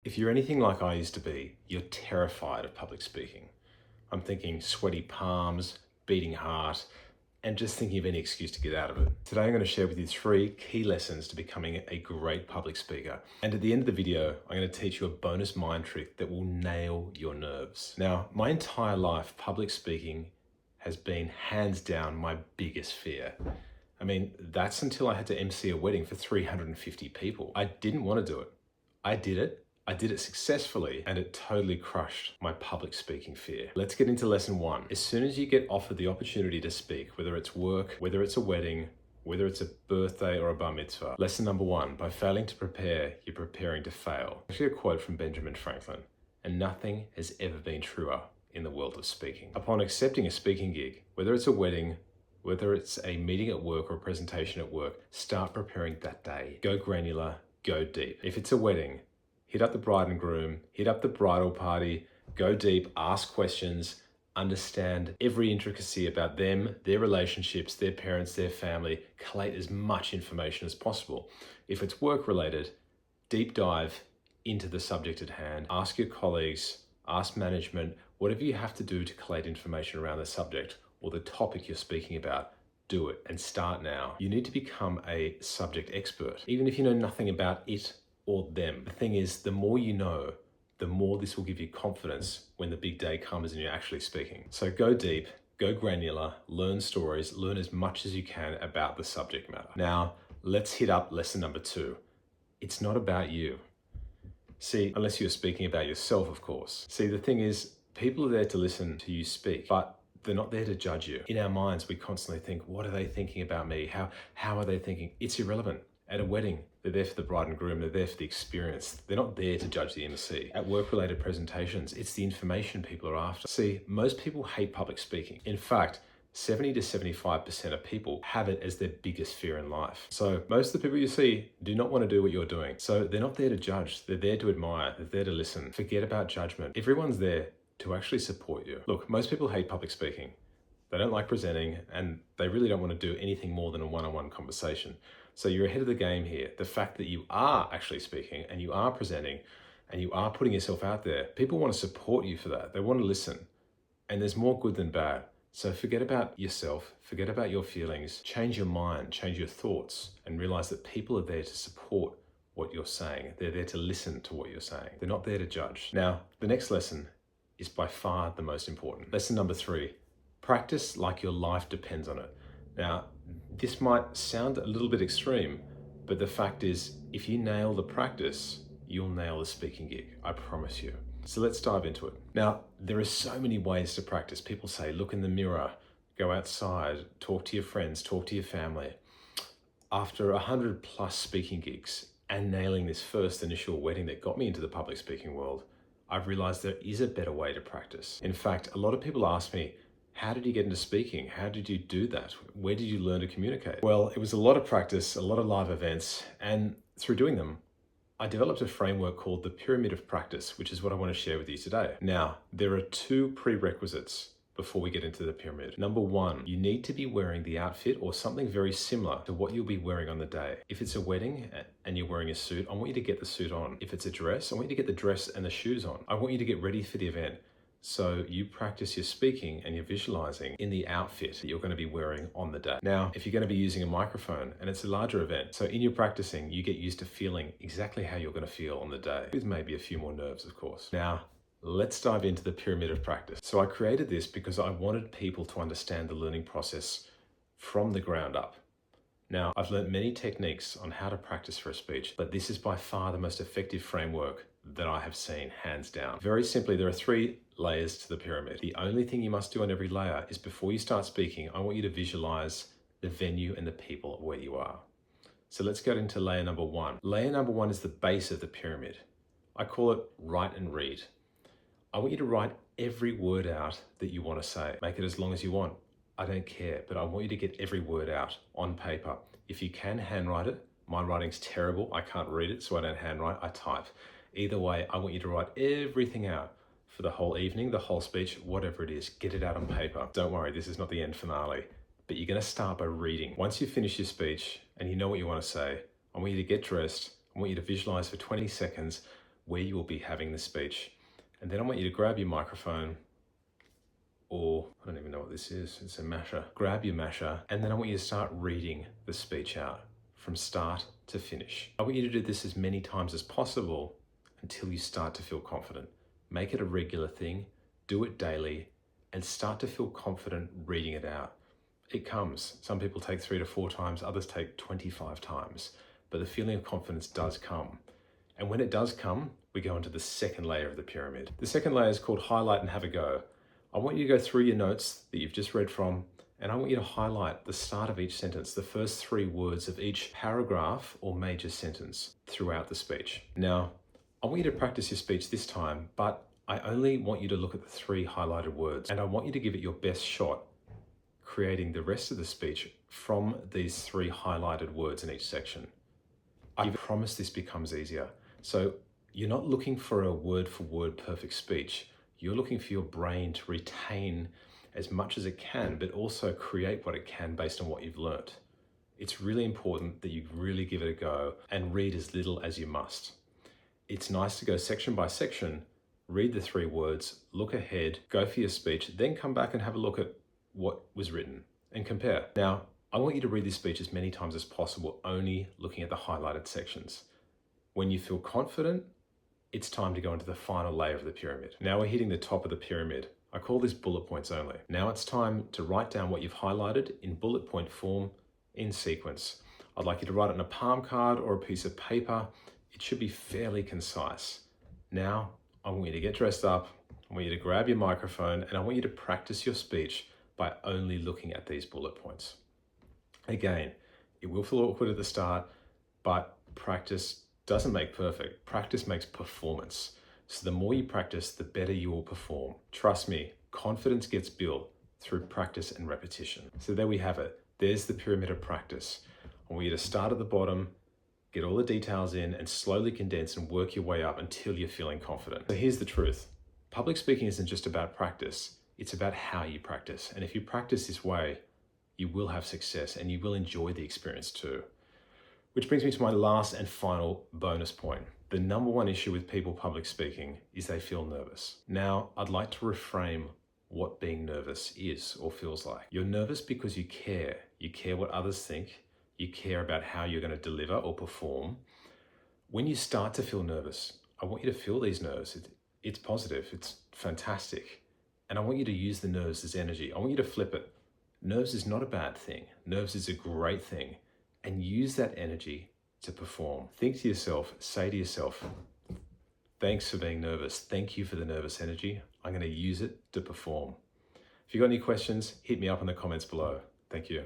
If you're anything like I used to be, you're terrified of public speaking. I'm thinking sweaty palms, beating heart, and just thinking of any excuse to get out of it. Today I'm going to share with you 3 key lessons to becoming a great public speaker. And at the end of the video, I'm going to teach you a bonus mind trick that will nail your nerves. Now, my entire life, public speaking has been hands down my biggest fear. I mean, that's until I had to MC a wedding for 350 people. I didn't want to do it. I did it. I did it successfully, and it totally crushed my public speaking fear. Let's get into lesson 1. As soon as you get offered the opportunity to speak, whether it's work, whether it's a wedding, whether it's a birthday or a bar mitzvah, lesson number 1, by failing to prepare, you're preparing to fail. Actually, a quote from Benjamin Franklin, and nothing has ever been truer in the world of speaking. Upon accepting a speaking gig, whether it's a wedding, whether it's a meeting at work or a presentation at work, start preparing that day. Go granular, go deep. If it's a wedding, hit up the bride and groom, hit up the bridal party, go deep, ask questions, understand every intricacy about them, their relationships, their parents, their family, collate as much information as possible. If it's work related, deep dive into the subject at hand, ask your colleagues, ask management, whatever you have to do to collate information around the subject or the topic you're speaking about. Do it and start now. You need to become a subject expert, even if you know nothing about it or them. The thing is, the more you know, the more this will give you confidence when the big day comes and you're actually speaking. So go deep, go granular, learn stories, learn as much as you can about the subject matter. Now, let's hit up lesson number 2. It's not about you. See, unless you're speaking about yourself, of course. See, the thing is, people are there to listen to you speak, but they're not there to judge you. In our minds, we constantly think, what are they thinking about me? How are they thinking? It's irrelevant. At a wedding, they're there for the bride and groom, they're there for the experience. They're not there to judge the MC. At work-related presentations, it's the information people are after. See, most people hate public speaking. In fact, 70 to 75% of people have it as their biggest fear in life. So most of the people you see do not want to do what you're doing. So they're not there to judge, they're there to admire, they're there to listen. Forget about judgment. Everyone's there to actually support you. Look, most people hate public speaking. They don't like presenting, and they really don't want to do anything more than a one-on-one conversation. So you're ahead of the game here. The fact that you are actually speaking and you are presenting and you are putting yourself out there, people want to support you for that. They want to listen. And there's more good than bad. So forget about yourself, forget about your feelings, change your mind, change your thoughts, and realize that people are there to support what you're saying. They're there to listen to what you're saying. They're not there to judge. Now, the next lesson is by far the most important. Lesson number 3. Practice like your life depends on it. Now, this might sound a little bit extreme, but the fact is, if you nail the practice, you'll nail the speaking gig, I promise you. So let's dive into it. Now, there are so many ways to practice. People say, look in the mirror, go outside, talk to your friends, talk to your family. After 100 plus speaking gigs and nailing this first initial wedding that got me into the public speaking world, I've realized there is a better way to practice. In fact, a lot of people ask me, how did you get into speaking? How did you do that? Where did you learn to communicate? Well, it was a lot of practice, a lot of live events, and through doing them, I developed a framework called the Pyramid of Practice, which is what I want to share with you today. Now, there are 2 prerequisites before we get into the pyramid. Number 1, you need to be wearing the outfit or something very similar to what you'll be wearing on the day. If it's a wedding and you're wearing a suit, I want you to get the suit on. If it's a dress, I want you to get the dress and the shoes on. I want you to get ready for the event. So you practice your speaking and your visualizing in the outfit that you're going to be wearing on the day. Now, if you're going to be using a microphone and it's a larger event, so in your practicing, you get used to feeling exactly how you're going to feel on the day, with maybe a few more nerves, of course. Now, let's dive into the pyramid of practice. So I created this because I wanted people to understand the learning process from the ground up. Now, I've learned many techniques on how to practice for a speech, but this is by far the most effective framework that I have seen, hands down. Very simply, there are 3 layers to the pyramid. The only thing you must do on every layer is before you start speaking, I want you to visualize the venue and the people where you are. So let's go into layer number 1. Layer number 1 is the base of the pyramid. I call it write and read. I want you to write every word out that you want to say. Make it as long as you want. I don't care, but I want you to get every word out on paper. If you can handwrite it, my writing's terrible. I can't read it, so I don't handwrite, I type. Either way, I want you to write everything out for the whole evening, the whole speech, whatever it is. Get it out on paper. Don't worry, this is not the end finale, but you're going to start by reading. Once you finish your speech and you know what you want to say, I want you to get dressed. I want you to visualize for 20 seconds where you will be having the speech. And then I want you to grab your microphone, or I don't even know what this is, it's a masher. Grab your masher, and then I want you to start reading the speech out from start to finish. I want you to do this as many times as possible until you start to feel confident. Make it a regular thing, do it daily, and start to feel confident reading it out. It comes. Some people take 3 to 4 times, others take 25 times, but the feeling of confidence does come. And when it does come, we go into the second layer of the pyramid. The second layer is called highlight and have a go. I want you to go through your notes that you've just read from, and I want you to highlight the start of each sentence, the first 3 words of each paragraph or major sentence throughout the speech. Now, I want you to practice your speech this time, but I only want you to look at the 3 highlighted words, and I want you to give it your best shot, creating the rest of the speech from these 3 highlighted words in each section. I promise this becomes easier. So you're not looking for a word-for-word perfect speech. You're looking for your brain to retain as much as it can, but also create what it can based on what you've learnt. It's really important that you really give it a go and read as little as you must. It's nice to go section by section, read the 3 words, look ahead, go for your speech, then come back and have a look at what was written and compare. Now, I want you to read this speech as many times as possible, only looking at the highlighted sections. When you feel confident, it's time to go into the final layer of the pyramid. Now we're hitting the top of the pyramid. I call this bullet points only. Now it's time to write down what you've highlighted in bullet point form in sequence. I'd like you to write it on a palm card or a piece of paper. It should be fairly concise. Now, I want you to get dressed up. I want you to grab your microphone, and I want you to practice your speech by only looking at these bullet points. Again, it will feel awkward at the start, but practice doesn't make perfect. Practice makes performance. So the more you practice, the better you will perform. Trust me, confidence gets built through practice and repetition. So there we have it. There's the pyramid of practice. I want you to start at the bottom, get all the details in, and slowly condense and work your way up until you're feeling confident. So here's the truth. Public speaking isn't just about practice. It's about how you practice. And if you practice this way, you will have success and you will enjoy the experience too. Which brings me to my last and final bonus point. The number one issue with people public speaking is they feel nervous. Now, I'd like to reframe what being nervous is or feels like. You're nervous because you care. You care what others think. You care about how you're going to deliver or perform. When you start to feel nervous, I want you to feel these nerves. It's positive. It's fantastic. And I want you to use the nerves as energy. I want you to flip it. Nerves is not a bad thing. Nerves is a great thing. And use that energy to perform. Think to yourself, say to yourself, thanks for being nervous. Thank you for the nervous energy. I'm going to use it to perform. If you've got any questions, hit me up in the comments below. Thank you.